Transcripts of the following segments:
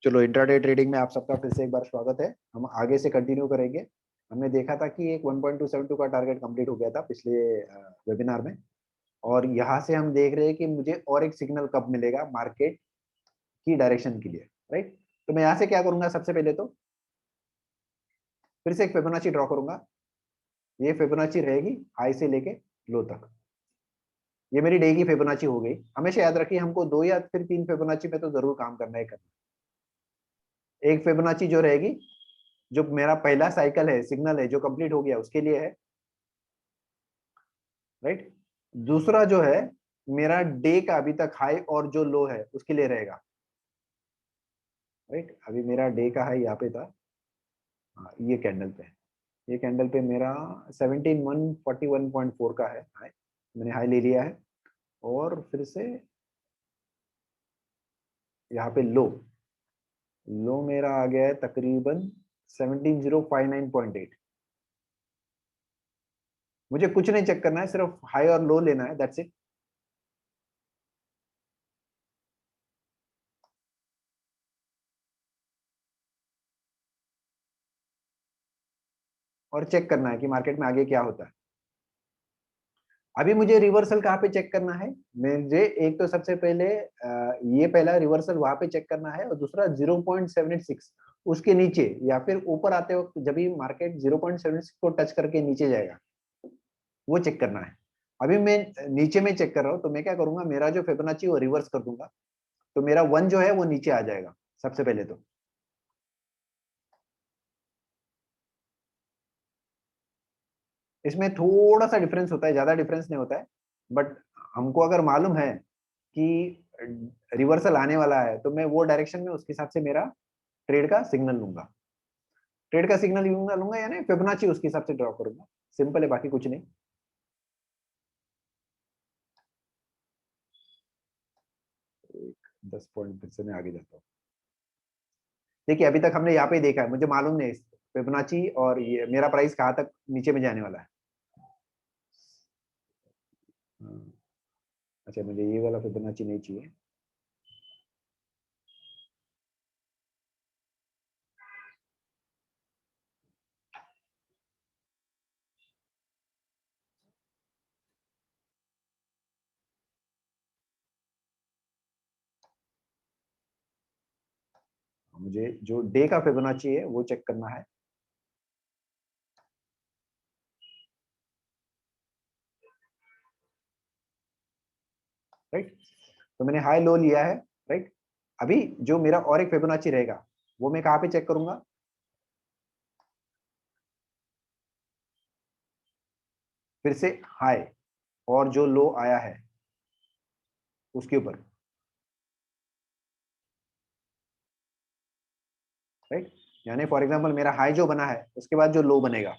चलो, intraday trading में आप सबका फिर से एक बार स्वागत है। हम आगे से कंटिन्यू करेंगे। हमने देखा था कि एक 1.272 का टारगेट कंप्लीट हो गया था पिछले वेबिनार में, और यहाँ से हम देख रहे हैं कि मुझे और एक सिग्नल कब मिलेगा मार्केट की डायरेक्शन के लिए, राइट। तो मैं यहाँ से क्या करूंगा, सबसे पहले तो फिर से एक फिबोनाची ड्रॉ करूंगा। ये फिबोनाची रहेगी हाई से लेके लो तक। ये मेरी डे की फिबोनाची हो गई। हमेशा याद रखिए, हमको 2 या फिर 3 फिबोनाची में तो जरूर काम करना है। एक फिबोनाची जो रहेगी, जो मेरा पहला साइकिल है, सिग्नल है जो कंप्लीट हो गया उसके लिए है, राइट। दूसरा जो है मेरा डे का अभी तक हाई और जो लो है उसके लिए रहेगा, राइट। अभी मेरा डे का हाई यहाँ पे था, हाँ, ये कैंडल पे है। ये कैंडल पे मेरा 17141.4 का है हाई, मैंने हाई ले लिया है। और फिर से यहाँ पे लो मेरा आ गया है तकरीबन 17059.8। मुझे कुछ नहीं चेक करना है, सिर्फ हाई और लो लेना है, दैट्स इट। और चेक करना है कि मार्केट में आगे क्या होता है। अभी मुझे रिवर्सल कहाँ पे चेक करना है, मुझे एक तो सबसे पहले ये पहला रिवर्सल वहां पे चेक करना है, और दूसरा 0.786 उसके नीचे या फिर ऊपर आते वक्त जब भी मार्केट 0.76 को टच करके नीचे जाएगा वो चेक करना है। अभी मैं नीचे में चेक कर रहा हूँ, तो मैं क्या करूंगा, मेरा जो फिबोनाची वो रिवर्स कर दूंगा, तो मेरा 1 जो है वो नीचे आ जाएगा सबसे पहले तो। इसमें थोड़ा सा डिफरेंस होता है, ज्यादा डिफरेंस नहीं होता है, बट हमको अगर मालूम है कि रिवर्सल आने वाला है तो मैं वो डायरेक्शन में उसके हिसाब से मेरा ट्रेड का सिग्नल लूंगा। ट्रेड का सिग्नल लूंगा लूंगा यानी फिबोनाची उसके हिसाब से ड्रॉ करूंगा। सिंपल है, बाकी कुछ नहीं। एक 10 पॉइंट फिर से मैं आगे जाता हूँ। देखिए, अभी तक हमने यहाँ पे देखा है, मुझे मालूम नहीं फिबोनाची और ये मेरा प्राइस कहाँ तक नीचे में जाने वाला है। हाँ, अच्छा, मुझे ये वाला फिबोनाची नहीं चाहिए। मुझे जो डे का फिबोनाची है वो चेक करना है, राइट। तो मैंने हाई लो लिया है, राइट। अभी जो मेरा और एक फिबोनाची रहेगा वो मैं कहाँ पे चेक करूंगा, फिर से हाई और जो लो आया है उसके ऊपर, राइट। यानी फॉर एग्जांपल मेरा हाई जो बना है उसके बाद जो लो बनेगा,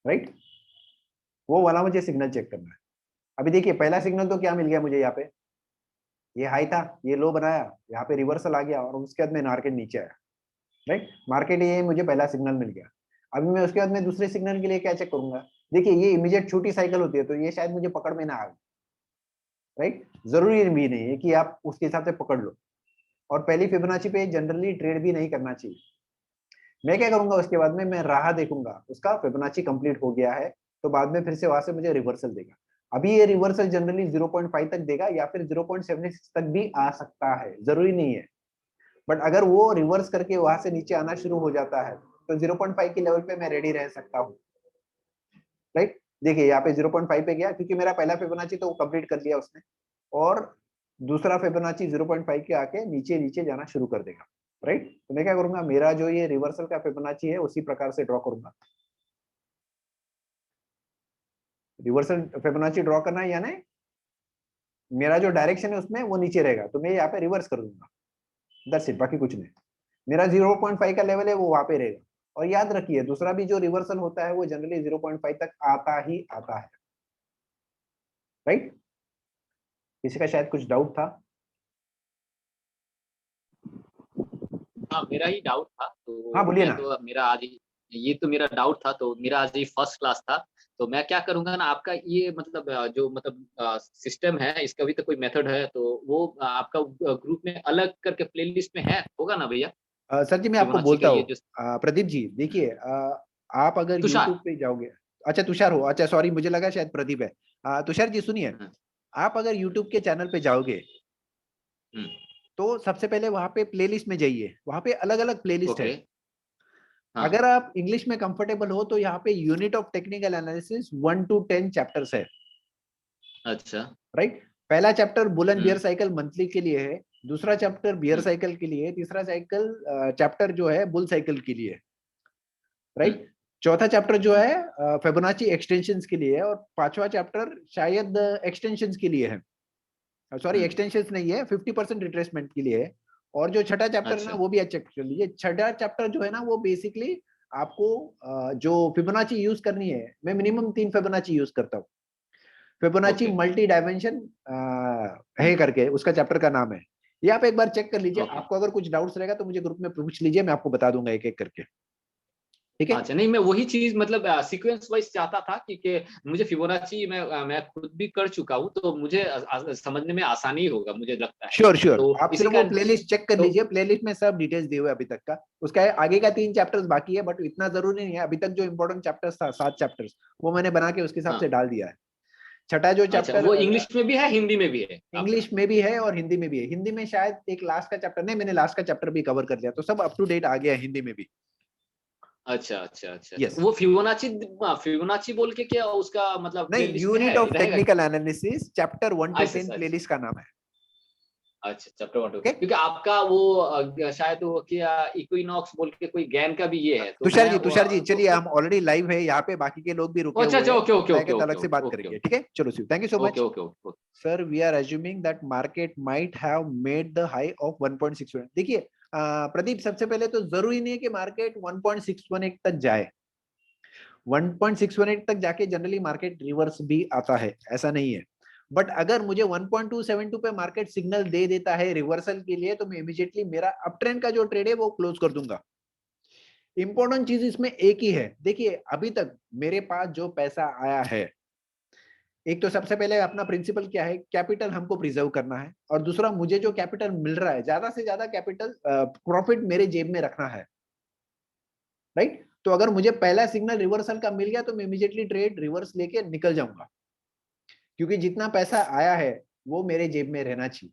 राइट, वो वाला मुझे सिग्नल चेक करना है। अभी देखिए, पहला सिग्नल तो क्या मिल गया मुझे, यहाँ पे ये हाई था, ये लो बनाया, यहाँ पे रिवर्सल आ गया और उसके बाद में मार्केट नीचे आया, राइट। मार्केट, ये मुझे पहला सिग्नल मिल गया। अभी मैं उसके बाद में दूसरे सिग्नल के लिए क्या चेक करूंगा। देखिए, ये इमीडिएट छोटी साइकिल होती है तो ये शायद मुझे पकड़ में ना आए, राइट। जरूरी भी नहीं है कि आप उसके हिसाब से पकड़ लो, और पहली फिबोनाची पे जनरली ट्रेड भी नहीं करना चाहिए। मैं क्या करूंगा, उसके बाद में मैं राह देखूंगा, उसका फिबोनाची कंप्लीट हो गया है तो बाद में फिर से वहां से मुझे रिवर्सल देगा। अभी ये रिवर्सल जनरली 0.5 तक देगा या फिर 0.76 तक भी आ सकता है, जरूरी नहीं है। बट अगर वो रिवर्स करके वहां से नीचे आना शुरू हो जाता है तो 0.5 के लेवल पे मैं रेडी रह सकता हूँ, राइट। देखिए, यहाँ पे 0.5 पे गया क्योंकि मेरा पहला फिबोनाची तो कंप्लीट कर लिया उसने, और दूसरा फिबोनाची 0.5 के आके नीचे नीचे जाना शुरू कर देगा, राइट। तो मैं क्या करूंगा, मेरा जो ये रिवर्सल का फिबोनाची है उसी प्रकार से ड्रॉ करूंगा। रिवर्सल फिबोनाची ड्रॉ करना है यानी मेरा जो डायरेक्शन है उसमें वो नीचे रहेगा तो मैं यहाँ पे रिवर्स कर दूंगा, दैट्स इट, बाकी कुछ नहीं। मेरा 0.5 का लेवल है वो वहां पे रहेगा। और याद रखिए, दूसरा भी जो रिवर्सल होता है वो जनरली 0.5 तक आता ही आता है, राइट। किसी का शायद कुछ डाउट था। हाँ, मेरा ही डाउट था, हाँ, तो बोलिए मैं ना। तो मेरा आज ही ये तो मेरा डाउट था, तो मेरा आज ही फर्स्ट क्लास था। तो मैं क्या करूंगा ना, आपका ये मतलब जो मतलब सिस्टम है, इसका भी तो कोई मेथड है, तो वो आपका ग्रुप में अलग करके प्लेलिस्ट में है, होगा ना भैया? सर जी मैं आपको फिबोनाची का बोलता ये हूँ, जो प्रदीप जी देखिए, आप अगर तुषार। यूट्यूब पे जाओगे, अच्छा तुषार हो, अच्छा सॉरी मुझे लगा शायद प्रदीप है। तुषार जी सुनिए, हाँ, आप अगर यूट्यूब के चैनल पे जाओगे हम्म, तो सबसे पहले वहां पे प्लेलिस्ट में जाइए, वहां पे अलग अलग प्लेलिस्ट है। ओके, हाँ, अगर आप इंग्लिश में कंफर्टेबल हो तो यहाँ पे unit of technical analysis 1 to 10 chapters है, अच्छा, राइट। पहला chapter bull and bear hmm, cycle monthly के लिए है, दूसरा चैप्टर बियर हम्म, साइकिल के लिए है, तीसरा साइकिल चैप्टर जो है बुल साइकिल के लिए, हम्म, राइट। चौथा चैप्टर जो हम्म, है फिबोनाची एक्सटेंशंस के लिए है, और पांचवा चैप्टर शायद एक्सटेंशंस के लिए है, सॉरी हम्म, एक्सटेंशंस नहीं है, 50% रिट्रेसमेंट के लिए है। और जो छठा चैप्टर है ना अच्छा, वो भी चेक कर लीजिए। छठा चैप्टर जो है ना वो बेसिकली आपको जो फिबोनाची यूज करनी है, मैं मिनिमम 3 फिबोनाची यूज करता हूँ। फिबोनाची ओके, मल्टी डायमेंशन है हम्म, करके उसका चैप्टर का नाम है। ये आप एक बार चेक कर लीजिए, ओके। आपको अगर कुछ डाउट्स रहेगा तो मुझे ग्रुप में पूछ लीजिए, मैं आपको बता दूंगा एक एक करके, ठीक है। अच्छा, नहीं मैं वही चीज मतलब सीक्वेंस वाइज चाहता था कि मुझे फिबोनाची मैं खुद भी कर चुका हूँ, तो मुझे समझने में आसानी होगा, मुझे लगता है। श्योर श्योर, तो आप इसी सिर्फ का वो प्लेलिस्ट चेक कर तो लीजिए, प्लेलिस्ट में सब डिटेल्स दिए हुए अभी तक का। उसका आगे का 3 चैप्टर्स बाकी है, बट इतना जरूरी नहीं है। अभी तक जो इंपॉर्टेंट चैप्टर्स था 7 चैप्टर्स, वो मैंने बना के उसके हिसाब हाँ, से डाल दिया है। छठा जो अच्छा, चैप्टर वो इंग्लिश में भी है, हिंदी में भी है आपका? इंग्लिश में भी है और हिंदी में भी है। हिंदी में शायद एक लास्ट का चैप्टर नहीं, मैंने लास्ट का चैप्टर भी कवर कर लिया, तो सब अप टू डेट आ गया है हिंदी में भी। अच्छा, अच्छा, अच्छा, अच्छा, यस, वो फिबोनाची बोल के क्या उसका मतलब नहीं, प्लेलिस्ट में यूनिट है, ऑफ रहेगा टेक्निकल क्या? एनालिसिस चैप्टर 1 to 10 अच्छा, प्लेलिस्ट का नाम है। अच्छा, चैप्टर 1 ओके, क्योंकि आपका वो शायद वो क्या इक्विनॉक्स बोल के कोई गैन का भी ये है, तो तुषार मैं जी, तुषार जी तो चलिए, हम ऑलरेडी लाइव है यहाँ पे, बाकी के लोग भी रुके अच्छा, हुए अच्छा, हैं, ओके, ओके, ओके, बैठ ओके, अलग से बात ओके, करेंगे, ठीक है। चलो Shiv, thank you so okay, much. Okay, okay. Sir we are assuming that market might have made the high of 1.61। देखिए प्रदीप, सबसे पहले तो जरूरी नहीं है कि मार्केट 1.618 तक जाए। 1.618 तक जाके जनरली मार्केट रिवर्स भी आता है, ऐसा नहीं है। बट अगर मुझे 1.272 पे मार्केट सिग्नल दे देता है रिवर्सल के लिए, तो मैं इमीडिएटली मेरा अप ट्रेंड का जो ट्रेड है वो क्लोज कर दूंगा। इंपॉर्टेंट चीज इसमें एक ही है, देखिए अभी तक मेरे पास जो पैसा आया है, एक तो सबसे पहले अपना प्रिंसिपल क्या है, कैपिटल हमको प्रिजर्व करना है, और दूसरा मुझे जो कैपिटल मिल रहा है ज्यादा से ज्यादा कैपिटल प्रॉफिट मेरे जेब में रखना है, राइट। तो अगर मुझे पहला सिग्नल रिवर्सल का मिल गया तो मैं इमीडिएटली ट्रेड रिवर्स लेके निकल जाऊंगा, क्योंकि जितना पैसा आया है वो मेरे जेब में रहना चाहिए।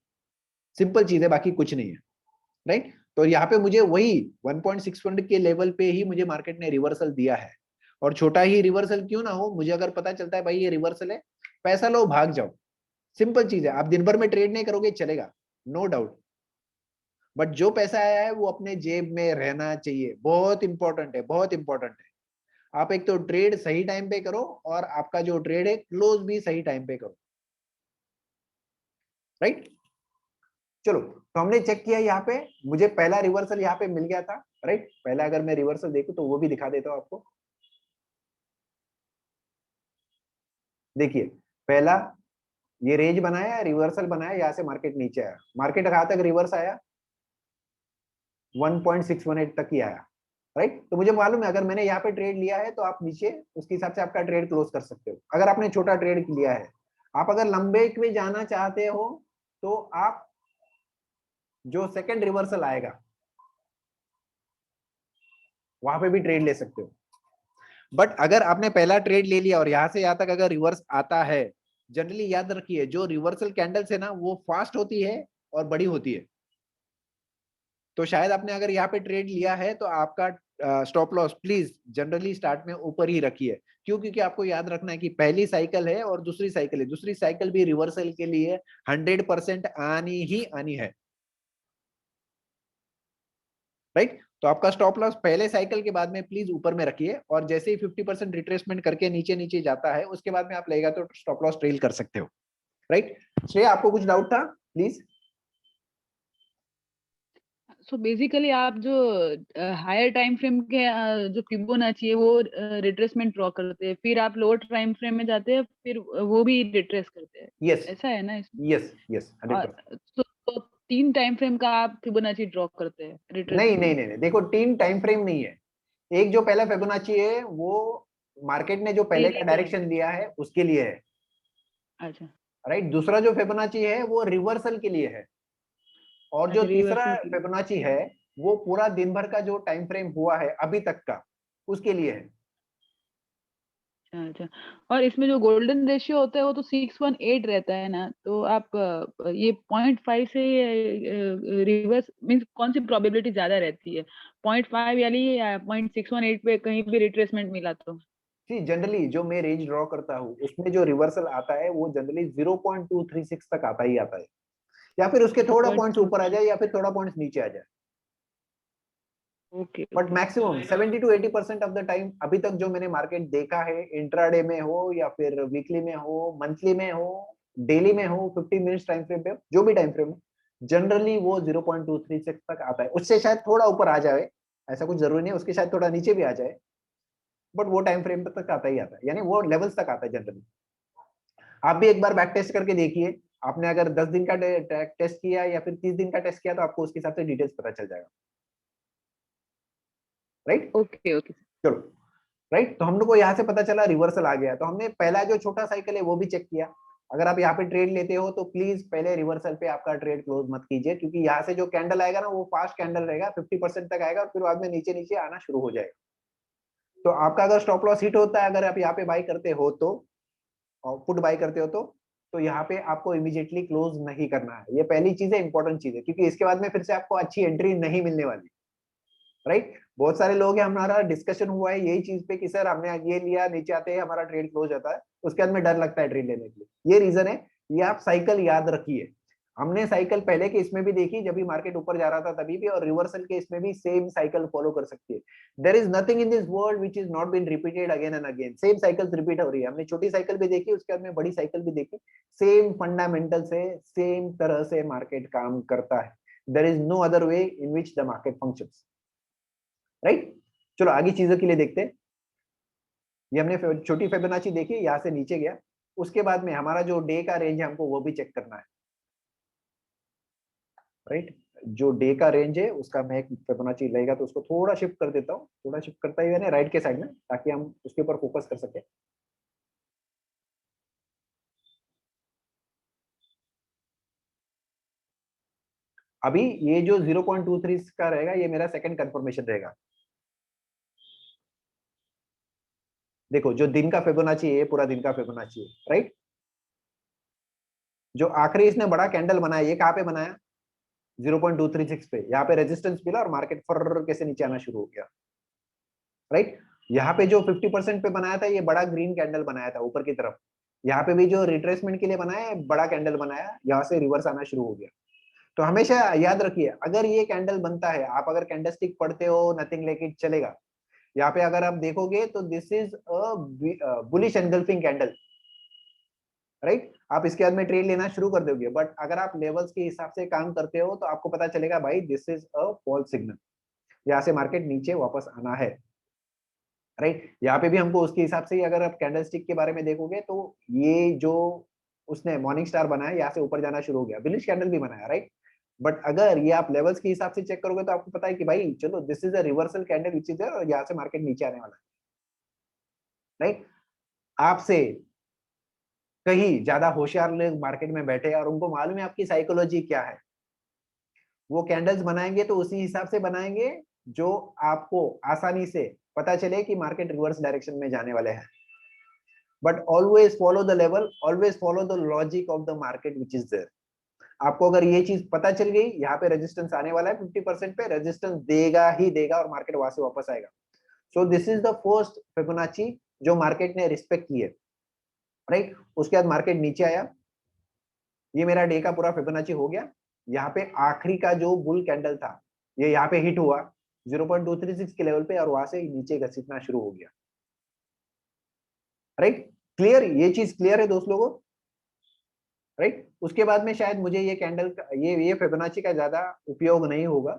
सिंपल चीज है, बाकी कुछ नहीं है, राइट। तो यहाँ पे मुझे वही 1.61 के लेवल पे ही मुझे मार्केट ने रिवर्सल दिया है, और छोटा ही रिवर्सल क्यों ना हो, मुझे अगर पता चलता है भाई ये रिवर्सल है, पैसा लो भाग जाओ। सिंपल चीज है, आप दिन भर में ट्रेड नहीं करोगे चलेगा, नो डाउट, बट जो पैसा आया है वो अपने जेब में रहना चाहिए, बहुत इंपॉर्टेंट है, बहुत इंपॉर्टेंट है। आप एक तो ट्रेड सही टाइम पे करो, और आपका जो ट्रेड है क्लोज भी सही टाइम पे करो, राइट। चलो, तो हमने चेक किया यहाँ पे, मुझे पहला रिवर्सल यहाँ पे मिल गया था, राइट। पहला अगर मैं रिवर्सल देखूं तो वो भी दिखा देता हूँ आपको। देखिए, पहला ये रेंज बनाया, रिवर्सल बनाया, यहाँ से मार्केट नीचे आया, मार्केट कहाँ तक रिवर्स आया, 1.618 तक ही आया, राइट। तो मुझे मालूम है अगर मैंने यहाँ पे ट्रेड लिया है तो आप नीचे उसके हिसाब से आपका ट्रेड क्लोज कर सकते हो, अगर आपने छोटा ट्रेड लिया है। आप अगर लंबे में जाना चाहते हो तो आप जो सेकंड रिवर्सल आएगा वहां पे भी ट्रेड ले सकते हो। बट अगर आपने पहला ट्रेड ले लिया और यहां से यहां तक अगर रिवर्स आता है, जनरली याद रखिए जो रिवर्सल कैंडल्स है ना वो फास्ट होती है और बड़ी होती है। तो शायद आपने अगर यहाँ पे ट्रेड लिया है तो आपका stop loss please generally start में ऊपर ही रखिए। क्यों? क्योंकि आपको याद रखना है कि पहली साइकिल है और दूसरी साइकिल है, दूसरी साइकिल भी रिवर्सल के लिए 100% आनी ही आनी है, राइट। तो आपका स्टॉप लॉस पहले साइकिल के बाद में प्लीज ऊपर में रखिए, और जैसे ही 50% रिट्रेसमेंट करके नीचे नीचे जाता है उसके बाद में आप लेगा तो स्टॉप लॉस ट्रेल कर सकते हो, राइट। श्रेया, आपको कुछ डाउट था प्लीज? सो बेसिकली आप जो हायर टाइम फ्रेम के जो फिबोनाची है वो रिट्रेसमेंट ड्रॉ करते हैं, फिर आप लोअर टाइम फ्रेम में जाते हैं, फिर वो भी रिट्रेस करते हैं, यस, ऐसा है ना इसमें? Yes, yes, 100%। और तो 3 टाइम फ्रेम का आप फिबोनाची ड्रॉ करते हैं नहीं रिट्रेसमेंट? नहीं नहीं नहीं, देखो 3 टाइम फ्रेम नहीं है, एक जो पहला फिबोनाची है वो मार्केट ने जो पहले नहीं, का नहीं, डायरेक्शन लिया है उसके लिए है, अच्छा राइट। दूसरा जो फिबोनाची है वो रिवर्सल के लिए है, और जो अच्छा, तीसरा रिवर्सल की। फिबोनाची है वो पूरा दिन भर का जो टाइम फ्रेम हुआ है अभी तक का, उसके लिए है। अच्छा अच्छा। और इसमें जो गोल्डन रेशियो होता है वो तो 618 रहता है ना, तो आप ये 0.5 से रिवर्स मीन्स कौन सी प्रोबेबिलिटी ज्यादा रहती है, 0.5 यानी 0.618 पे कहीं भी रिट्रेसमेंट मिला तो? जी जनरली जो मैं रेंज ड्रॉ करता हूँ उसमें जो रिवर्सल आता है वो जनरली 0.236 तक आता ही आता है, या फिर उसके अच्छा, थोड़ा पॉइंट पॉइंट्स टू। ऊपर आ जाए या फिर थोड़ा पॉइंट्स नीचे आ जाए, okay but okay. Maximum 70 to 80% of the time अभी तक जो मैंने मार्केट देखा है, इंट्राडे में हो या फिर वीकली में हो, मंथली में हो, डेली में हो, 15 मिनट्स टाइम फ्रेम पे, जो भी टाइम फ्रेम है, जनरली वो 0.236 तक आता है। उससे शायद थोड़ा ऊपर आ जाए, ऐसा कुछ जरूरी नहीं है, उसके शायद थोड़ा नीचे भी आ जाए, बट वो टाइम फ्रेम तक आता ही आता है, यानी वो लेवल्स तक आता है जनरली। आप भी एक बार बैक टेस्ट करके देखिए, आपने अगर 10 दिन का टेस्ट किया या फिर 30 दिन का टेस्ट किया तो आपको उसके हिसाब से डिटेल्स पता चल जाएगा, राइट। Okay okay. चलो, राइट, तो हम लोग को यहाँ से पता चला रिवर्सल आ गया, तो हमने पहला जो छोटा साइकिल है वो भी चेक किया। अगर आप यहाँ पे ट्रेड लेते हो तो प्लीज पहले रिवर्सल पे आपका ट्रेड क्लोज मत कीजिए, क्योंकि यहाँ से जो कैंडल आएगा ना वो फास्ट कैंडल रहेगा, 50% तक आएगा और फिर बाद में नीचे नीचे आना शुरू हो जाएगा। तो आपका अगर स्टॉप लॉस हिट होता है, अगर आप यहाँ पे बाई करते हो तो, और पुट बाई करते हो तो यहाँ पे आपको इमीडिएटली क्लोज नहीं करना है। ये पहली चीज है, इंपॉर्टेंट चीज है, क्योंकि इसके बाद में फिर से आपको अच्छी एंट्री नहीं मिलने वाली, राइट। बहुत सारे लोग हैं, हमारा डिस्कशन हुआ है यही चीज पे कि सर हमने ये लिया, नीचे आते ही हमारा ट्रेड क्लोज होता है, उसके बाद में डर लगता है ट्रेड लेने के लिए। ये रीजन है, ये आप साइकिल याद रखिए। हमने साइकिल पहले के इसमें भी देखी, जब भी मार्केट ऊपर जा रहा था तभी भी, और रिवर्सल के इसमें भी सेम साइकिल फॉलो कर सकती है। There is nothing in this world which is not been repeated again and again. Same cycles repeat हो रही है, हमने छोटी साइकिल भी देखी, उसके बाद में बड़ी साइकिल भी देखी, सेम फंडामेंटल से सेम तरह से मार्केट काम करता है। There is no other way in which the market functions, right. चलो आगे चीजों के लिए देखते हैं। ये हमने छोटी फिबोनाची देखी, यहाँ से नीचे गया, उसके बाद में हमारा जो डे का रेंज है हमको वो भी चेक करना है, राइट। जो डे का रेंज है उसका मैं एक फिबोनाची लगेगा तो उसको थोड़ा शिफ्ट कर देता हूँ, थोड़ा शिफ्ट करता ही यानी राइट के साइड में, ताकि हम उसके ऊपर फोकस कर सके। अभी ये जो 0.23 का रहेगा ये मेरा सेकंड कंफर्मेशन रहेगा। देखो जो दिन का फिबोनाची है ये पूरा दिन का फिबोनाची है, राइट। जो आखिरी इसने बड़ा कैंडल बनाया, ये कहाँ पे बनाया, 0.236 पे, यहाँ पे रेजिस्टेंस मिला और मार्केट फर कैसे नीचे आना शुरू हो गया, राइट। यहाँ पे जो 50% पे बनाया था ये बड़ा ग्रीन कैंडल बनाया था ऊपर की तरफ, यहाँ पे भी जो रिट्रेसमेंट के लिए बनाया बड़ा कैंडल बनाया, यहाँ से रिवर्स आना शुरू हो गया। तो हमेशा याद रखिए, अगर ये कैंडल बनता है, आप अगर कैंडलस्टिक पढ़ते हो नथिंग लाइक इट चलेगा, यहाँ पे अगर आप देखोगे तो this is a bullish engulfing candle, right. आप इसके बाद में ट्रेड लेना शुरू कर दोगे, बट अगर आप लेवल्स के हिसाब से काम करते हो तो आपको पता चलेगा भाई this is a false signal, यहाँ से मार्केट नीचे वापस आना है, राइट। यहाँ पे भी हमको उसके हिसाब से ही, अगर आप कैंडलस्टिक के बारे में देखोगे तो ये जो उसने मॉर्निंग स्टार बनाया यहाँ से ऊपर जाना शुरू हो गया, बुलिश कैंडल भी बनाया, राइट। बट अगर ये आप लेवल्स के हिसाब से चेक करोगे तो आपको पता है कि भाई चलो this is a reversal candle which is there, और यहाँ से मार्केट नीचे आने वाला है, राइट। आपसे कहीं ज्यादा होशियार लोग मार्केट में बैठे हैं और उनको मालूम है आपकी साइकोलॉजी क्या है, वो कैंडल्स बनाएंगे तो उसी हिसाब से बनाएंगे जो आपको आसानी से पता चले कि मार्केट रिवर्स डायरेक्शन में जाने वाले हैं। But always follow the level, always follow the logic of the market which is there. आपको अगर ये चीज पता चल गई, यहाँ पे रेजिस्टेंस आने वाला है 50% पे, रेजिस्टेंस देगा ही देगा और मार्केट वहां से वापस आएगा। So this is the first Fibonacci जो मार्केट ने रिस्पेक्ट की है, राइट। उसके बाद मार्केट नीचे आया, ये मेरा डे का पूरा फिबोनाची हो गया। यहाँ पे आखिरी का जो बुल कैंडल था ये यहाँ पे हिट हुआ 0.236 के लेवल पे और वहां से नीचे घसीटना शुरू हो गया, राइट। क्लियर, ये चीज क्लियर है दोस्त लोगों, राइट। उसके बाद में शायद मुझे ये कैंडल का ये फिबोनाची का ज्यादा उपयोग नहीं होगा,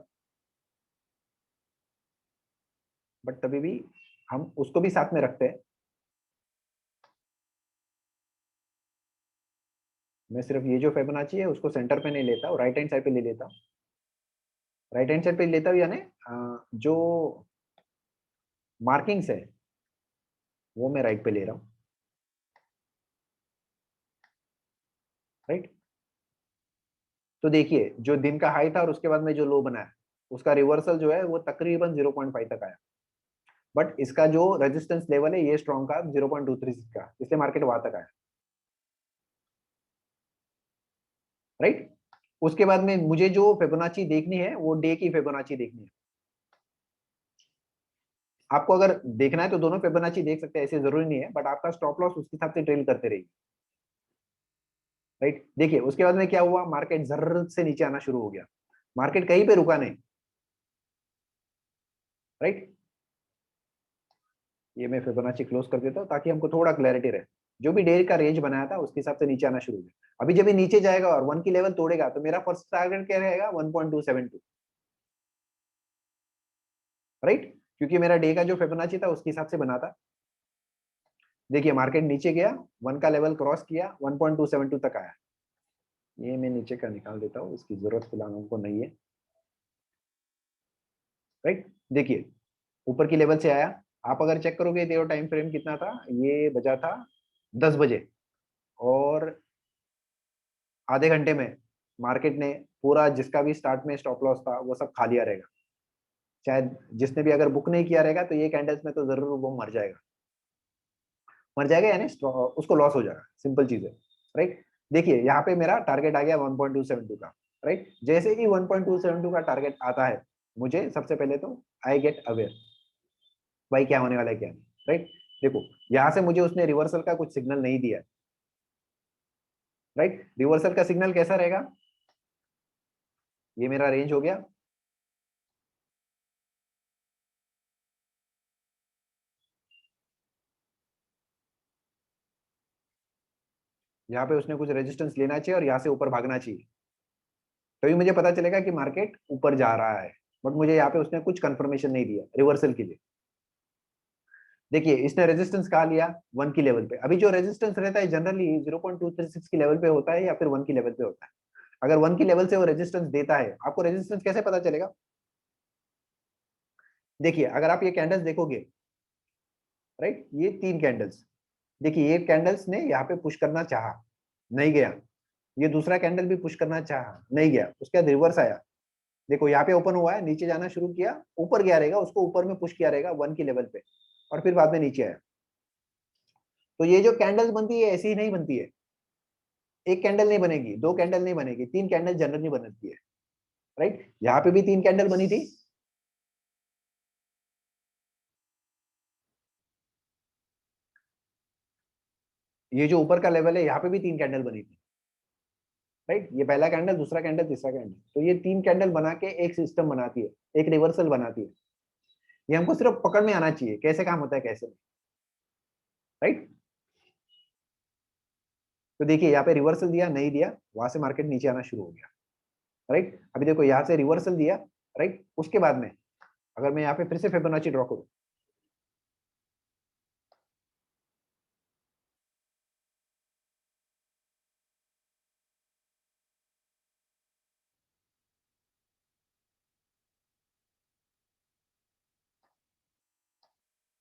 बट तभी भी हम उसको भी साथ में रखते हैं। मैं सिर्फ ये जो फिबोनाची है उसको सेंटर पे नहीं लेता हूँ, राइट हैंड साइड पे ले लेता हूँ। राइट हैंड साइड पे लेता हूँ यानी जो मार्किंग्स है वो मैं राइट पे ले रहा हूँ, राइट। तो देखिए जो दिन का हाई था और उसके बाद में जो लो बनाया, उसका रिवर्सल जो है वो तकरीबन 0.5 तक आया, बट इसका जो रेजिस्टेंस लेवल है ये स्ट्रॉन्ग का 0.23 का, इसलिए मार्केट वहां तक आया, राइट। उसके बाद में मुझे जो फिबोनाची देखनी है वो डे की फिबोनाची देखनी है। आपको अगर देखना है तो दोनों फिबोनाची देख सकते हैं, ऐसे जरूरी नहीं है, बट आपका स्टॉप लॉस उसके हिसाब से ट्रेल करते रहेगी, राइट। देखिए उसके बाद में क्या हुआ, मार्केट जर्र से नीचे आना शुरू हो गया, मार्केट कहीं पे रुका नहीं, राइट। ये मैं फिबोनाची क्लोज कर देता हूँ ताकि हमको थोड़ा क्लैरिटी रहे। जो भी डे का रेंज बनाया था उसके हिसाब से नीचे आना शुरू हो गया। अभी जब ये नीचे जाएगा और 1 की लेवल तोड़ेगा तो मेरा फर्स्ट टारगेट क्या रहेगा, 1.272, राइट, क्योंकि मेरा डे का जो फिबोनाची था उसके हिसाब से बना था। देखिए मार्केट नीचे गया, 1 का लेवल क्रॉस किया, 1.272 तक आया। ये मैं नीचे का निकाल देता हूँ, इसकी जरूरत फिलहाल हमको नहीं है, राइट। देखिए ऊपर की लेवल से आया, आप अगर चेक करोगे तो टाइम फ्रेम कितना था, ये बजा था 10 बजे, और आधे घंटे में मार्केट ने पूरा जिसका भी स्टार्ट में स्टॉप लॉस था वो सब खा लिया रहेगा। शायद जिसने भी अगर बुक नहीं किया रहेगा तो ये कैंडल्स में तो जरूर वो मर जाएगा, मर जाएगा यानी उसको लॉस हो जाएगा, सिंपल चीज है, राइट। देखिए यहाँ पे मेरा टारगेट आ गया 1.272 का, राइट। जैसे ही 1.272 का टारगेट आता है, मुझे सबसे पहले तो आई गेट अवेयर, भाई क्या होने वाला है क्या नहीं, राइट। देखो यहाँ से मुझे उसने रिवर्सल का कुछ सिग्नल नहीं दिया, राइट। रिवर्सल का सिग्नल कैसा रहेगा, ये मेरा रेंज हो गया, यहाँ पे उसने कुछ रेजिस्टेंस लेना चाहिए और यहाँ से ऊपर भागना चाहिए, तभी मुझे पता चलेगा कि मार्केट ऊपर जा रहा है। बट मुझे यहाँ पे उसने कुछ कंफर्मेशन नहीं दिया रिवर्सल के लिए। देखिए इसने रेजिस्टेंस कहा लिया 1 की लेवल पे, अभी जो रेजिस्टेंस रहता है जनरली 0.236 की लेवल पे होता है या फिर 1 की लेवल पे होता है। अगर 1 की लेवल से वो रेजिस्टेंस देता है, आपको रेजिस्टेंस कैसे पता चलेगा, देखिए अगर आप ये कैंडल्स देखोगे, राइट, ये 3 कैंडल्स, देखिए ये कैंडल्स ने यहाँ पे पुश करना चाहा, नहीं गया, ये दूसरा कैंडल भी पुश करना चाहा, नहीं गया, उसके बाद रिवर्स आया, देखो यहाँ पे ओपन हुआ है, नीचे जाना शुरू किया, ऊपर गया रहेगा, उसको ऊपर में पुश किया रहेगा 1 की लेवल पे, और फिर बाद में नीचे आया। तो ये जो कैंडल्स बनती है ऐसी ही नहीं बनती है, एक कैंडल नहीं बनेगी, 2 कैंडल नहीं बनेगी, 3 कैंडल जनरली बनती है, राइट। यहाँ पे भी 3 कैंडल बनी थी, ये जो ऊपर का लेवल है यहाँ पे भी 3 कैंडल बनी थी, राइट। ये पहला कैंडल, दूसरा कैंडल, तीसरा कैंडल, तो ये 3 कैंडल बना के एक सिस्टम बनाती है, एक रिवर्सल बनाती है। ये हमको सिर्फ पकड़ में आना चाहिए कैसे काम होता है कैसे, राइट। तो देखिए यहाँ पे रिवर्सल दिया, नहीं दिया, वहां से मार्केट नीचे आना शुरू हो गया, राइट। अभी देखो यहाँ से रिवर्सल दिया, राइट, उसके बाद में अगर मैं यहाँ पे फिर से फिबोनाची ड्रॉ करूं,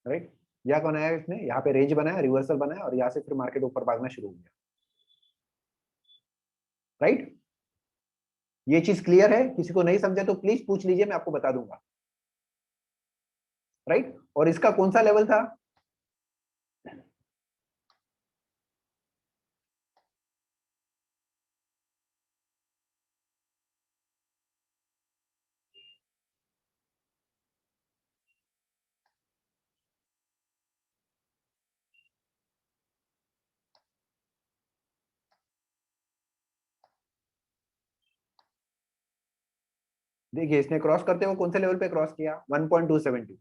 राइट, या कौन आया इसने, यहाँ पे रेंज बनाया, रिवर्सल बनाया, और यहाँ से फिर मार्केट ऊपर भागना शुरू हो गया, राइट। ये चीज क्लियर है, किसी को नहीं समझा तो प्लीज पूछ लीजिए, मैं आपको बता दूंगा, राइट। और इसका कौन सा लेवल था, देखिए इसने क्रॉस करते हुए कौन से लेवल पे क्रॉस किया, 1.270,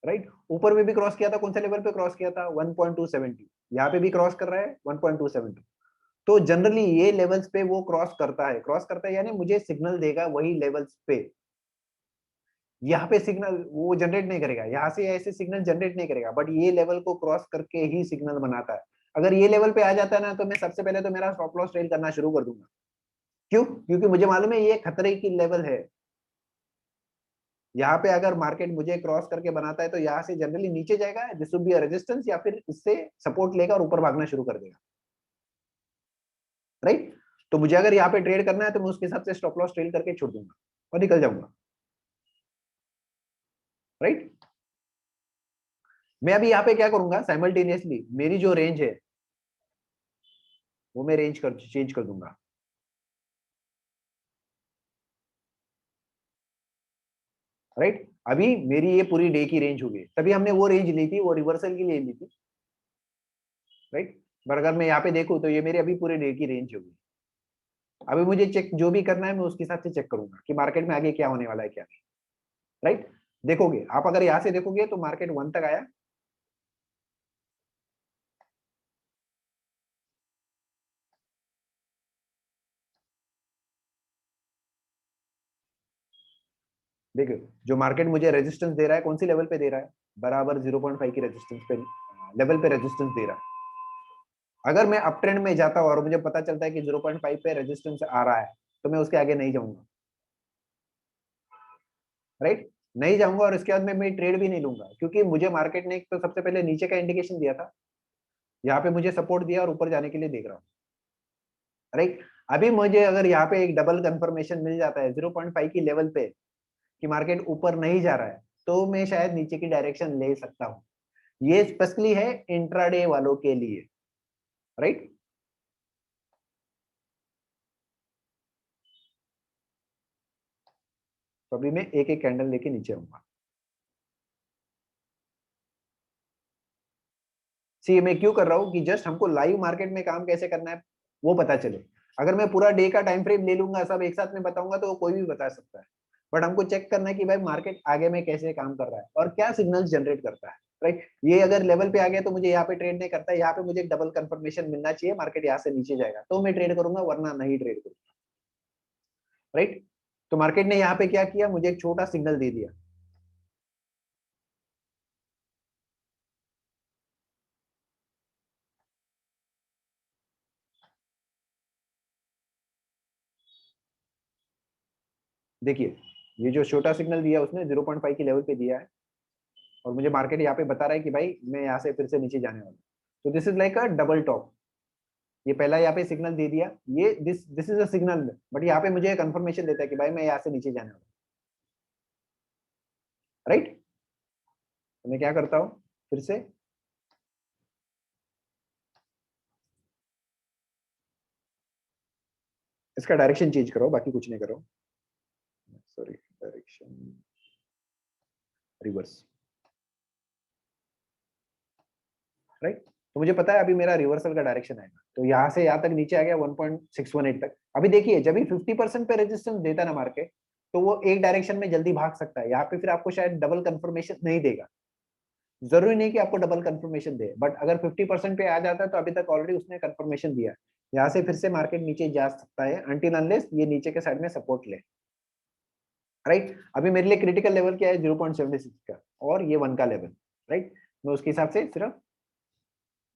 राइट। ऊपर में भी क्रॉस किया था, कौन से लेवल पे क्रॉस किया था, 1.270, यहाँ पे भी क्रॉस कर रहा है 1.270। तो जनरली ये लेवल्स पे वो क्रॉस करता है, क्रॉस करता है यानी मुझे सिग्नल देगा वही लेवल्स पे, यहाँ पे सिग्नल वो जनरेट नहीं करेगा, यहाँ से ऐसे सिग्नल जनरेट नहीं करेगा, बट ये लेवल को क्रॉस करके ही सिग्नल बनाता है। अगर ये लेवल पे आ जाता है ना, तो मैं सबसे पहले तो मेरा स्टॉप लॉस ट्रेड करना शुरू कर दूंगा। क्यों, क्योंकि मुझे मालूम है ये खतरे की लेवल है, यहाँ पे अगर मार्केट मुझे क्रॉस करके बनाता है तो यहाँ से जनरली नीचे जाएगा, this would be a resistance, या फिर इससे सपोर्ट लेगा और ऊपर भागना शुरू कर देगा, राइट। तो मुझे अगर यहाँ पे ट्रेड करना है तो मैं उसके हिसाब से स्टॉप लॉस ट्रेड करके छोड़ दूंगा और निकल जाऊंगा, राइट। मैं अभी यहाँ पे क्या करूंगा, साइमल्टेनियसली मेरी जो रेंज है वो मैं रेंज कर चेंज कर दूंगा, राइट। अभी मेरी ये पूरी डे की रेंज होगी, तभी हमने वो रेंज ली थी, वो रिवर्सल के लिए ली थी, राइट। पर अगर मैं यहाँ पे देखूं तो ये मेरी अभी पूरे डे की रेंज होगी। अभी मुझे चेक जो भी करना है मैं उसके हिसाब से चेक करूंगा कि मार्केट में आगे क्या होने वाला है क्या नहीं, राइट। देखोगे आप, अगर यहाँ से देखोगे तो मार्केट 1 तक आया, देखो जो मार्केट मुझे रेजिस्टेंस दे रहा है कौन सी लेवल पे दे रहा है, बराबर 0.5 की रेजिस्टेंस पे लेवल पे रेजिस्टेंस दे रहा है। अगर मैं अप ट्रेंड में जाता हूं और मुझे पता चलता है कि 0.5 पे रेजिस्टेंस आ रहा है तो मैं उसके आगे नहीं जाऊंगा, राइट। नहीं जाऊंगा और इसके बाद मैं ट्रेड भी नहीं लूंगा, क्योंकि मुझे मार्केट ने एक तो सबसे पहले नीचे का इंडिकेशन दिया था, यहाँ पे मुझे सपोर्ट दिया और ऊपर जाने के लिए देख रहा हूँ, राइट। अभी मुझे अगर यहाँ पे एक डबल कंफर्मेशन मिल जाता है 0.5 की लेवल पे कि मार्केट ऊपर नहीं जा रहा है तो मैं शायद नीचे की डायरेक्शन ले सकता हूँ। ये स्पेशली है इंट्राडे वालों के लिए, राइट। तो अभी मैं एक एक कैंडल लेके नीचे आऊंगा। सी मैं क्यों कर रहा हूँ कि जस्ट हमको लाइव मार्केट में काम कैसे करना है वो पता चले। अगर मैं पूरा डे का टाइम फ्रेम ले लूंगा, सब एक साथ में बताऊंगा तो कोई भी बता सकता है, बट हमको चेक करना है कि भाई मार्केट आगे में कैसे काम कर रहा है और क्या सिग्नल्स जनरेट करता है, राइट। ये अगर लेवल पे आ गया तो मुझे यहाँ पे ट्रेड नहीं करता है, यहाँ पे मुझे एक डबल कंफर्मेशन मिलना चाहिए मार्केट यहाँ से नीचे जाएगा तो मैं ट्रेड करूंगा, वरना नहीं ट्रेड करूंगा, राइट। तो मार्केट ने यहाँ पे क्या किया, मुझे एक छोटा सिग्नल दे दिया, देखिए ये जो छोटा सिग्नल दिया उसने 0.5 की लेवल पे दिया है और मुझे मार्केट यहाँ पे बता रहा है कि भाई मैं यहाँ से फिर से नीचे जाने वाला हूँ। तो this is like a double top. ये पहला यहाँ पे सिग्नल दे दिया, ये this this is a signal, but यहाँ पे मुझे कंफर्मेशन देता है कि भाई मैं यहाँ से नीचे जाने वाला हूँ, राइट। तो मैं क्या करता हूँ फिर से, इसका डायरेक्शन चेंज करो, बाकी कुछ नहीं करो, सॉरी डायरेक्शन रिवर्स, राइट। तो मुझे पता है अभी मेरा रिवर्सल का डायरेक्शन आएगा, तो यहाँ से यहाँ तक नीचे आ गया 1.618 तक। अभी देखिए जब भी 50% पे रेजिस्टेंस देता ना मार्केट तो वो एक डायरेक्शन में जल्दी भाग सकता है, यहाँ पे फिर आपको शायद डबल कंफर्मेशन नहीं देगा, जरूरी नहीं कि आपको डबल कंफर्मेशन दे, बट अगर 50% पे आ जाता है तो अभी तक ऑलरेडी उसने कंफर्मेशन दिया है, यहाँ से फिर से मार्केट नीचे जा सकता है अनटिल अनलेस ये नीचे के साइड में सपोर्ट ले, राइट। अभी मेरे लिए क्रिटिकल लेवल क्या है 0.76 का और ये 1 का लेवल, राइट। मैं उसके हिसाब से सिर्फ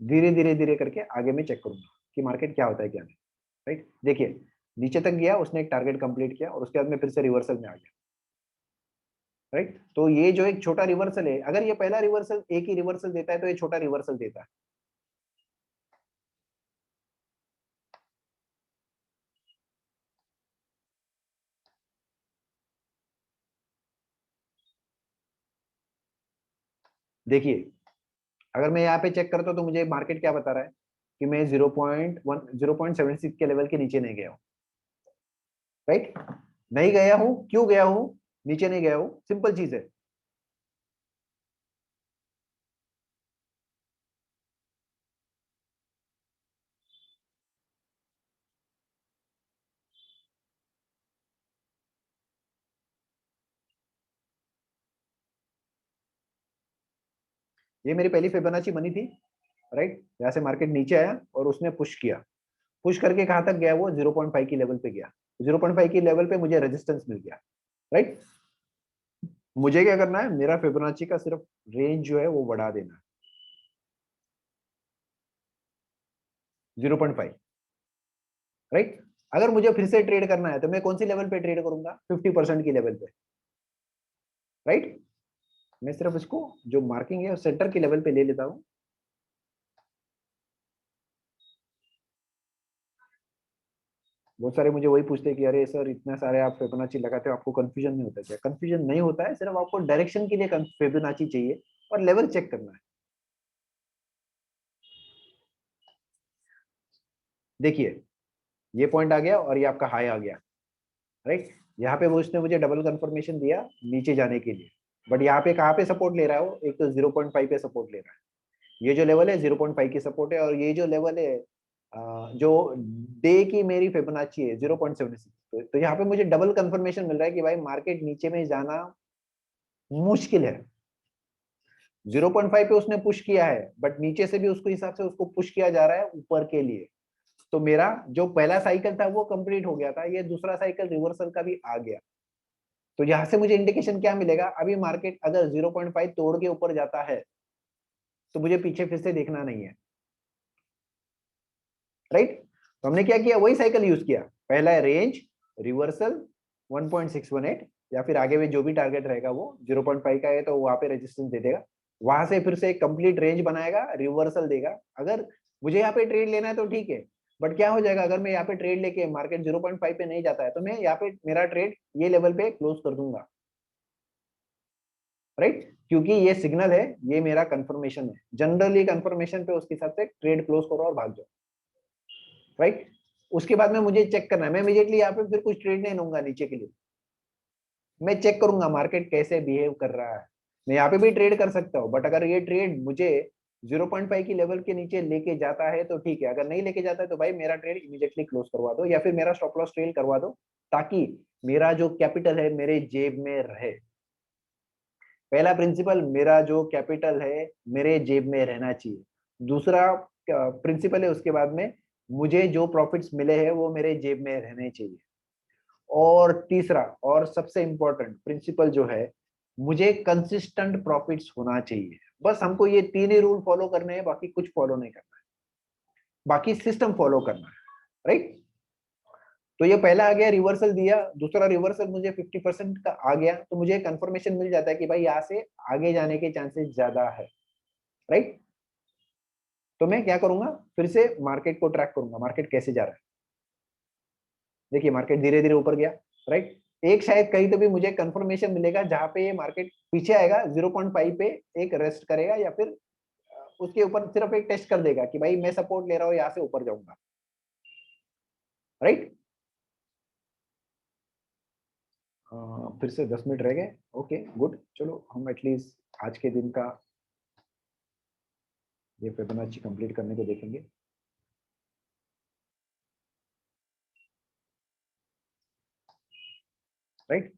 धीरे धीरे धीरे करके आगे में चेक करूंगा कि मार्केट क्या होता है क्या नहीं, राइट। देखिए नीचे तक गया, उसने एक टारगेट कंप्लीट किया और उसके बाद में फिर से रिवर्सल में आ गया, राइट। तो ये जो एक छोटा रिवर्सल है, अगर ये पहला रिवर्सल एक ही रिवर्सल देता है तो ये छोटा रिवर्सल देता है, देखिए अगर मैं यहाँ पे चेक करता हूँ तो मुझे मार्केट क्या बता रहा है कि मैं 0.76 के लेवल के नीचे नहीं गया हूँ, राइट। नहीं गया हूँ, क्यों गया हूँ नीचे नहीं गया हूँ, सिंपल चीज है, ये मेरी पहली फिबोनाची बनी थी, राइट। यहाँ से मार्केट नीचे आया और उसने पुश किया, पुश करके कहां तक गया, वो 0.5 की लेवल पे गया, 0.5 की लेवल पे मुझे रेजिस्टेंस मिल गया, राइट। मुझे क्या करना है, मेरा फिबोनाची का सिर्फ रेंज जो है वो बढ़ा देना है 0.5, राइट। अगर मुझे फिर से ट्रेड करना है तो मैं कौन सी लेवल पे ट्रेड करूंगा, 50% की लेवल पे, राइट। मैं सिर्फ इसको जो मार्किंग है सेंटर के लेवल पे ले लेता हूँ। बहुत सारे मुझे वही पूछते हैं कि अरे सर इतना सारे आप फिबोनाची लगाते हो, आपको कंफ्यूजन नहीं होता क्या? कंफ्यूजन नहीं होता है, सिर्फ आपको डायरेक्शन के लिए फिबोनाची चाहिए और लेवल चेक करना है। देखिए ये पॉइंट आ गया और ये आपका हाई आ गया, राइट। यहाँ पे वो उसने मुझे डबल कंफर्मेशन दिया नीचे जाने के लिए, बट यहाँ पे कहाँ पे सपोर्ट ले रहा है वो? एक तो 0.5 पे सपोर्ट ले रहा है। ये जो लेवल है 0.5 की सपोर्ट है, और ये जो लेवल है जो डे की मेरी फिबोनाची है 0.76। तो यहाँ पे मुझे डबल कंफर्मेशन मिल रहा है कि भाई मार्केट नीचे में जाना मुश्किल है। 0.5 पे उसने पुश किया है, बट नीचे से भी उसको हिसाब से उसको पुश किया जा रहा है ऊपर के लिए। तो मेरा जो पहला साइकिल था वो कंप्लीट हो गया था, ये दूसरा साइकिल रिवर्सल का भी आ गया। तो यहाँ से मुझे इंडिकेशन क्या मिलेगा? अभी मार्केट अगर 0.5 तोड़ के ऊपर जाता है तो मुझे पीछे फिर से देखना नहीं है, राइट। तो हमने क्या किया? वही साइकिल यूज किया। पहला है रेंज, रिवर्सल 1.618, या फिर आगे में जो भी टारगेट रहेगा वो 0.5 का है तो वहां पे रेजिस्टेंस दे देगा। वहां से फिर से एक कंप्लीट रेंज बनाएगा, रिवर्सल देगा। अगर मुझे यहाँ पे ट्रेड लेना है तो ठीक है, बट क्या हो जाएगा अगर मैं यहाँ पे ट्रेड लेके मार्केट 0.5 पे नहीं जाता है तो मैं यहाँ पे मेरा ट्रेड ये लेवल पे क्लोज कर दूंगा, राइट। क्योंकि ये सिग्नल है, ये मेरा कंफर्मेशन है। जनरली कंफर्मेशन पे उसके हिसाब से ट्रेड क्लोज करो और भाग जाओ, राइट। उसके बाद में मुझे चेक करना है, मैं इमीडिएटली यहाँ पे फिर कुछ ट्रेड नहीं लूंगा नीचे के लिए। मैं चेक करूंगा मार्केट कैसे बिहेव कर रहा है। मैं यहाँ पे भी ट्रेड कर सकता हूँ, बट अगर ये ट्रेड मुझे 0.5 की लेवल के नीचे लेके जाता है तो ठीक है, अगर नहीं लेके जाता है तो भाई मेरा ट्रेड इमीडिएटली क्लोज करवा दो, या फिर मेरा स्टॉप लॉस ट्रेल करवा दो, ताकि मेरा जो कैपिटल है मेरे जेब में रहे। पहला प्रिंसिपल, मेरा जो कैपिटल है मेरे जेब में रहना चाहिए। दूसरा प्रिंसिपल है उसके बाद में, मुझे जो प्रॉफिट्स मिले हैं वो मेरे जेब में रहने चाहिए। और तीसरा और सबसे इंपॉर्टेंट प्रिंसिपल जो है, मुझे कंसिस्टेंट प्रॉफिट्स होना चाहिए। बस हमको ये तीन ही रूल फॉलो करने हैं, बाकी कुछ फॉलो नहीं करना है, बाकी सिस्टम फॉलो करना है, राइट। तो ये पहला आ गया, रिवर्सल दिया। दूसरा रिवर्सल मुझे 50% का आ गया, तो मुझे कंफर्मेशन मिल जाता है कि भाई यहाँ से आगे जाने के चांसेस ज्यादा है, राइट। तो मैं क्या करूंगा? फिर से मार्केट को ट्रैक करूंगा, मार्केट कैसे जा रहा है। देखिए मार्केट धीरे धीरे ऊपर गया, राइट। एक शायद कहीं तो भी मुझे कंफर्मेशन मिलेगा जहां पे ये मार्केट पीछे आएगा 0.5 पे, एक रेस्ट करेगा, या फिर उसके ऊपर सिर्फ एक टेस्ट कर देगा कि भाई मैं सपोर्ट ले रहा हूँ, यहाँ से ऊपर जाऊंगा, राइट। फिर से 10 मिनट रह गए। ओके गुड, चलो हम एटलीस्ट आज के दिन का ये फिबोनाची कंप्लीट करने को देखेंगे। राइट।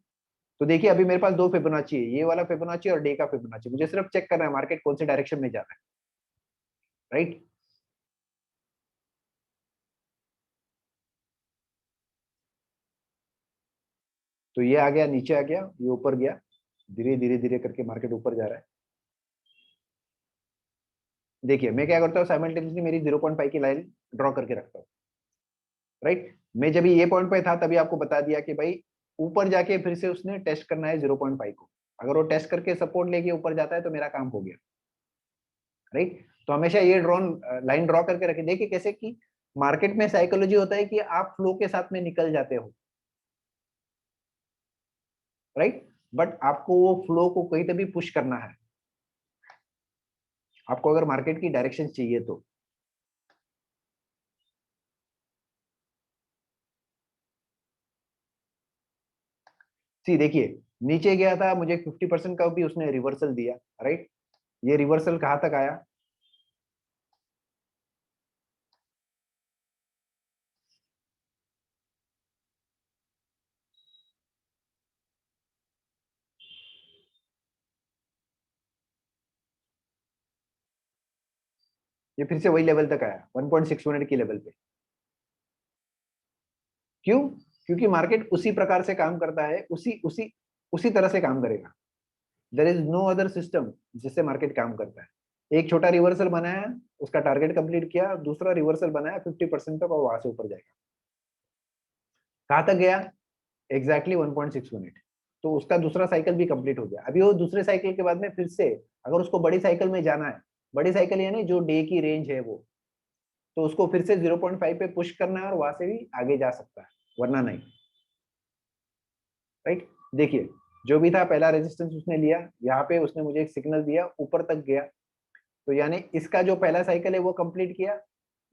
तो देखिए अभी मेरे पास दो फिबोनाची है, ये वाला फिबोनाची और डे का फिबोनाची। मुझे सिर्फ चेक करना है मार्केट कौन से डायरेक्शन में जा रहा है, राइट। तो ये आ गया, नीचे आ गया, ये ऊपर गया, धीरे धीरे धीरे करके मार्केट ऊपर जा रहा है। देखिए मैं क्या करता हूँ, साइमल्टेनियसली मेरी 0.5 की लाइन ड्रॉ करके रखता हूँ, राइट। मैं जब ये पॉइंट पे था तभी आपको बता दिया कि भाई ऊपर जाके फिर से उसने टेस्ट करना है 0.5 को। अगर वो टेस्ट करके सपोर्ट लेके ऊपर जाता है तो मेरा काम हो गया, राइट। तो हमेशा ये ड्रॉन लाइन ड्रॉ करके रखें। देखिए कैसे कि मार्केट में साइकोलॉजी होता है कि आप फ्लो के साथ में निकल जाते हो, राइट। बट आपको वो फ्लो को कहीं तो भी पुश करना है, आपको अगर मार्केट की डायरेक्शन चाहिए तो। सी देखिए नीचे गया था, मुझे 50% का भी उसने रिवर्सल दिया, राइट। ये रिवर्सल कहां तक आया? ये फिर से वही लेवल तक आया, 1.618 की लेवल पे। क्यों? क्योंकि मार्केट उसी प्रकार से काम करता है, उसी उसी उसी तरह से काम करेगा। There is no other system जिससे मार्केट काम करता है। एक छोटा रिवर्सल बनाया, उसका टारगेट कंप्लीट किया, दूसरा रिवर्सल बनाया 50% तक, और वहां से ऊपर जाएगा। कहां तक गया? एग्जैक्टली 1.618। तो उसका दूसरा साइकिल भी कंप्लीट हो गया। अभी वो दूसरे साइकिल के बाद में फिर से अगर उसको बड़ी साइकिल में जाना है, बड़ी साइकिल यानी जो डे की रेंज है वो, तो उसको फिर से 0.5 पे पुश करना है और वहां से भी आगे जा सकता है, वरना नहीं। राइट, देखिए जो भी था पहला रेजिस्टेंस उसने लिया, यहाँ पे उसने मुझे एक सिग्नल दिया, ऊपर तक गया, तो यानी इसका जो पहला साइकिल है वो कंप्लीट किया,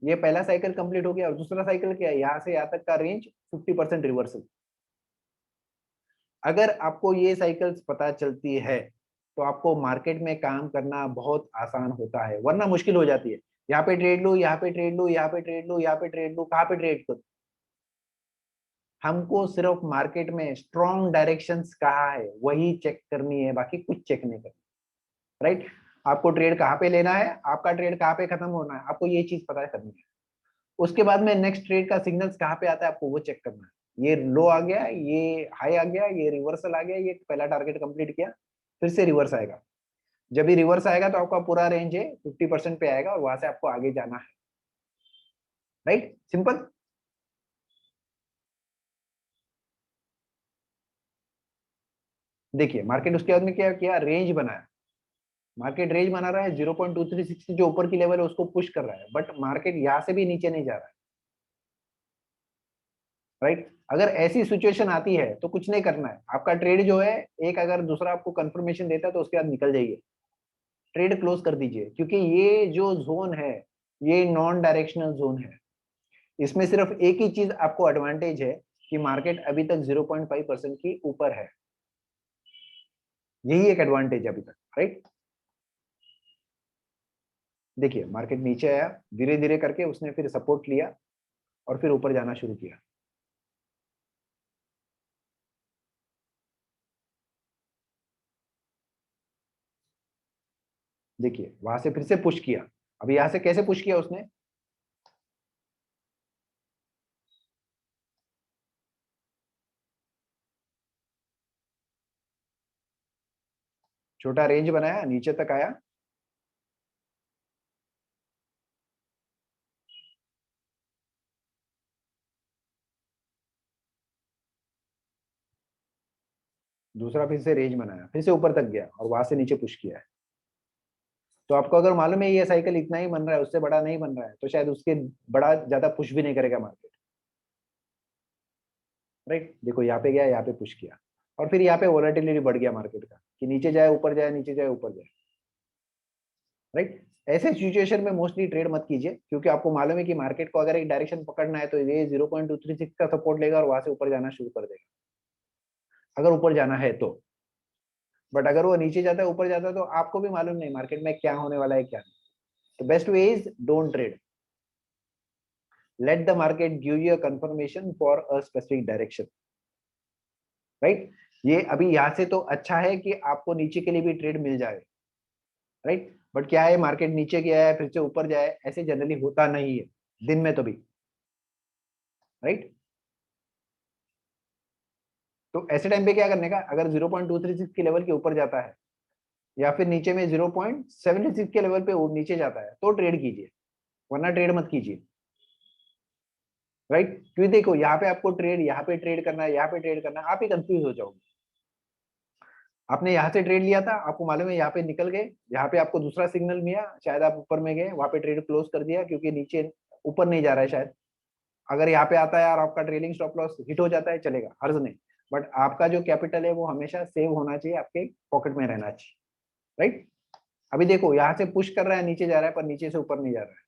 ये पहला साइकिल कंप्लीट हो गया। और दूसरा साइकिल क्या है, यहाँ से यहाँ तक का रेंज 50% रिवर्सल। अगर आपको ये साइकिल्स पता चलती है तो आपको मार्केट में काम करना बहुत आसान होता है, वरना मुश्किल हो जाती है। यहाँ पे ट्रेड लो, यहाँ पे ट्रेड लो, यहाँ पे ट्रेड लो, यहाँ पे ट्रेड लो, कहाँ पे ट्रेड करो? हमको सिर्फ मार्केट में स्ट्रॉन्ग डायरेक्शंस कहाँ है वही चेक करनी है, बाकी कुछ चेक नहीं करनी। राइट, आपको ट्रेड कहाँ पे लेना है, आपका ट्रेड कहाँ पे खत्म होना है, आपको ये चीज पता करनी है। उसके बाद में नेक्स्ट ट्रेड का सिग्नल्स कहाँ पे आता है आपको वो चेक करना है। ये लो आ गया, ये हाई आ गया, ये रिवर्सल आ गया, ये पहला टारगेट कंप्लीट किया, फिर से रिवर्स आएगा। जब भी रिवर्स आएगा तो आपका पूरा रेंज है 50% पे आएगा और वहां से आपको आगे जाना है। Right, simple. देखिए मार्केट उसके बाद में क्या किया, रेंज बनाया। मार्केट रेंज बना रहा है, 0.2360 जो ऊपर की लेवल है उसको पुश कर रहा है, बट मार्केट यहाँ से भी नीचे नहीं जा रहा है। राइट, अगर ऐसी सिचुएशन आती है तो कुछ नहीं करना है, आपका ट्रेड जो है एक अगर दूसरा आपको कंफर्मेशन देता है तो उसके बाद निकल जाइए, ट्रेड क्लोज कर दीजिए, क्योंकि ये जो जोन है ये नॉन डायरेक्शनल जोन है। इसमें सिर्फ एक ही चीज आपको एडवांटेज है कि मार्केट अभी तक 0.5% की ऊपर है, यही एक एडवांटेज है अभी तक। राइट, देखिए मार्केट नीचे आया, धीरे धीरे करके उसने फिर सपोर्ट लिया और फिर ऊपर जाना शुरू किया। देखिए वहां से फिर से पुश किया। अभी यहां से कैसे पुश किया उसने, छोटा रेंज बनाया, नीचे तक आया, दूसरा फिर से रेंज बनाया, फिर से ऊपर तक गया और वहां से नीचे पुश किया है। तो आपको अगर मालूम है ये साइकिल इतना ही बन रहा है, उससे बड़ा नहीं बन रहा है, तो शायद उसके बड़ा ज्यादा पुश भी नहीं करेगा मार्केट। राइट, देखो यहाँ पे गया, यहाँ पे पुश किया और फिर यहाँ पे वोलेटिलिटी बढ़ गया मार्केट का, कि नीचे जाए ऊपर जाए, नीचे जाए ऊपर जाए। राइट, ऐसे सिचुएशन में मोस्टली ट्रेड मत कीजिए, क्योंकि आपको मालूम है कि मार्केट को अगर एक डायरेक्शन पकड़ना है तो ये 0.236 का सपोर्ट लेगा और वहां से ऊपर जाना शुरू कर देगा, अगर ऊपर जाना है तो। बट अगर वो नीचे जाता है ऊपर जाता है तो आपको भी मालूम नहीं मार्केट में क्या होने वाला है क्या नहीं। तो best way is don't trade, let the market give you a confirmation for a specific direction. Right, ये अभी यहाँ से तो अच्छा है कि आपको नीचे के लिए भी ट्रेड मिल जाए। राइट, बट क्या है मार्केट नीचे गया है फिर से ऊपर जाए, ऐसे जनरली होता नहीं है दिन में तो भी। राइट, तो ऐसे टाइम पे क्या करने का, अगर 0.236 के लेवल के ऊपर जाता है या फिर नीचे में 0.76 के लेवल पे नीचे जाता है तो ट्रेड कीजिए, वरना ट्रेड मत कीजिए। राइट, क्योंकि देखो यहाँ पे आपको ट्रेड, यहाँ पे ट्रेड करना है, यहाँ पे ट्रेड करना है, आप ही कंफ्यूज हो जाओगे। आपने यहाँ से ट्रेड लिया था, आपको मालूम है यहाँ पे निकल गए, यहाँ पे आपको दूसरा सिग्नल मिला, शायद आप ऊपर में गए, वहां पे ट्रेड क्लोज कर दिया क्योंकि नीचे ऊपर नहीं जा रहा है शायद। अगर यहाँ पे आता है और आपका ट्रेलिंग स्टॉप लॉस हिट हो जाता है चलेगा, हर्ज नहीं, बट आपका जो कैपिटल है वो हमेशा सेव होना चाहिए, आपके पॉकेट में रहना चाहिए। राइट, अभी देखो यहाँ से पुश कर रहा है, नीचे जा रहा है, पर नीचे से ऊपर नहीं जा रहा है,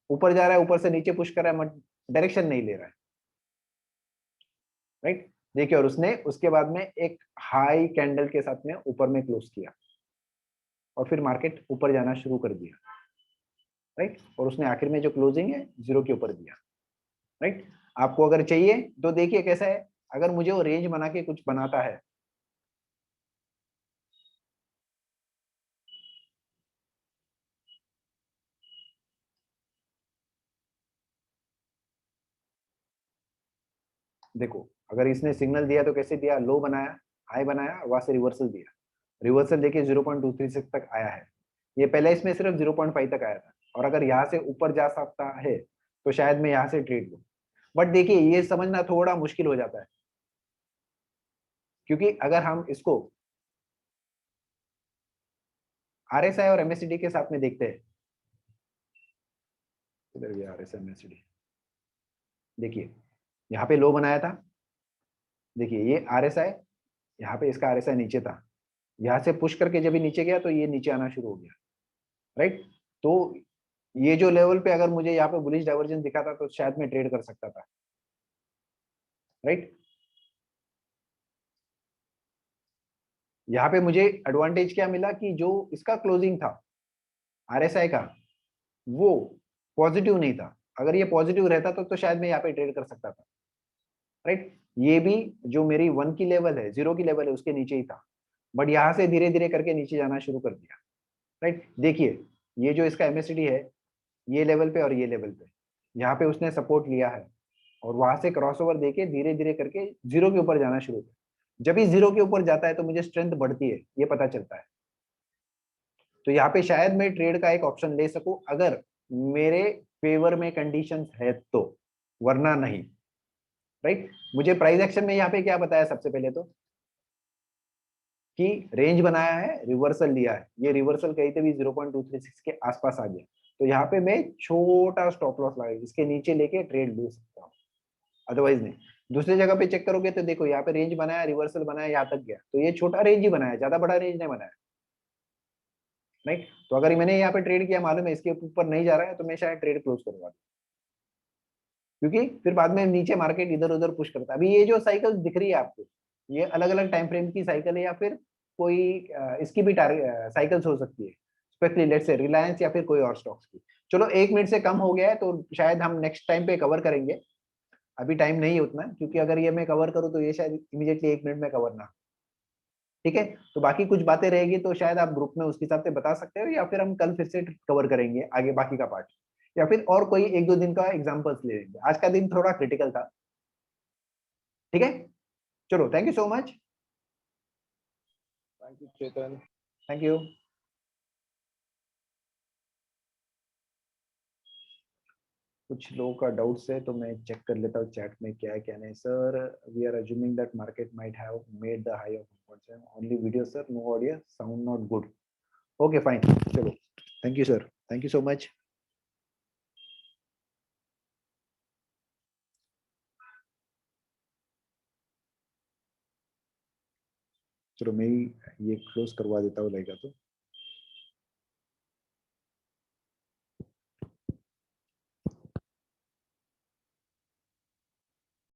ऊपर जा रहा है, ऊपर से नीचे पुश कर रहा है, डायरेक्शन नहीं ले रहा है। राइट, देखिए और उसने उसके बाद में एक हाई कैंडल के साथ में ऊपर में क्लोज किया और फिर मार्केट ऊपर जाना शुरू कर दिया। राइट, और उसने आखिर में जो क्लोजिंग है जीरो के ऊपर दिया। राइट, आपको अगर चाहिए तो देखिए कैसा है, अगर मुझे वो रेंज बना के कुछ बनाता है, देखो अगर इसने सिग्नल दिया तो कैसे दिया, लो बनाया, हाई बनाया, वहां से रिवर्सल दिया, रिवर्सल देखिए 0.236 तक आया है। ये पहले इसमें सिर्फ 0.5 तक आया था, और अगर यहाँ से ऊपर जा सकता है तो शायद मैं यहाँ से ट्रेड लूं। बट देखिए ये समझना थोड़ा मुश्किल हो जाता है, क्योंकि अगर हम इसको RSI और MACD के साथ में देखते हैं, इधर भी RSI MACD, देखिए यहाँ पे लो बनाया था, देखिए ये RSI, यहाँ पे इसका RSI नीचे था, यहाँ से पुश करके जब ये नीचे गया तो ये नीचे आना शुरू हो गया, राइट। तो ये जो लेवल पे अगर मुझे यहाँ पे बुलिश डाइवर्जेंस दिखा था तो शायद मैं ट्रेड कर सकता था, राइट। यहाँ पे मुझे एडवांटेज क्या मिला कि जो इसका क्लोजिंग था RSI का वो पॉजिटिव नहीं था, अगर ये पॉजिटिव रहता तो शायद मैं यहाँ पे ट्रेड कर सकता था, राइट। ये भी जो मेरी 1 की लेवल है, 0 की लेवल है, उसके नीचे ही था, बट यहाँ से धीरे धीरे करके नीचे जाना शुरू कर दिया, राइट। देखिए ये जो इसका MACD है, ये लेवल पे और ये लेवल पे, यहाँ पे उसने सपोर्ट लिया है और वहां से क्रॉसओवर देके धीरे धीरे करके 0 के ऊपर जाना शुरू किया। जब ही 0 के ऊपर जाता है तो मुझे स्ट्रेंथ बढ़ती है, ये पता चलता है। तो यहाँ पे शायद मैं ट्रेड का एक ऑप्शन ले सकूं अगर मेरे फेवर में कंडीशंस है तो, वरना नहीं, राइट। मुझे प्राइस एक्शन में यहाँ पे क्या बताया सबसे पहले तो, कि रेंज बनाया है, रिवर्सल लिया है, ये रिवर्सल कहीं पे भी 0.236 के आसपास आ गया तो यहाँ पे मैं छोटा स्टॉप लॉस लगा इसके नीचे लेके ट्रेड ले सकता हूँ, अदरवाइज नहीं। दूसरी जगह पे चेक करोगे तो देखो यहाँ पे रेंज बनाया, रिवर्सल बनाया, यहाँ तक गया, तो ये छोटा रेंज ही बनाया, ज्यादा बड़ा रेंज नहीं बनाया, राइट। तो अगर मैंने यहाँ पे ट्रेड किया, मालूम है इसके ऊपर नहीं जा रहा है, तो मैं शायद ट्रेड क्लोज करूंगा, क्योंकि फिर बाद में नीचे मार्केट इधर उधर पुश करता है। अभी ये जो साइकिल दिख रही है आपको, ये अलग अलग टाइम फ्रेम की साइकिल है या फिर कोई इसकी भी साइकिल्स हो सकती है, स्पेशली लेट्स से रिलायंस या फिर कोई और स्टॉक्स की। चलो 1 मिनट से कम हो गया है तो शायद हम नेक्स्ट टाइम पे कवर करेंगे, अभी टाइम नहीं है उतना, क्योंकि अगर ये मैं कवर करूँ तो ये शायद इमीडिएटली 1 मिनट में कवर ना, ठीक है। तो बाकी कुछ बातें रहेगी तो शायद आप ग्रुप में उसके हिसाब से बता सकते हो, या फिर हम कल फिर से कवर करेंगे आगे बाकी का पार्ट, या फिर और कोई 1-2 दिन का एग्जांपल्स ले लेंगे। आज का दिन थोड़ा क्रिटिकल था, ठीक है। चलो thank you so much, thank you Chetan. Thank you. कुछ लोगों का डाउट्स है तो मैं चेक कर लेता हूँ चैट में क्या है क्या नहीं। Sir we are assuming that market might have made the high of 1%, only video sir, no audio, sound not good. Okay fine, चलो thank you sir, thank you so much. चलो मैं ये क्लोज करवा देता हूँ, लगेगा तो।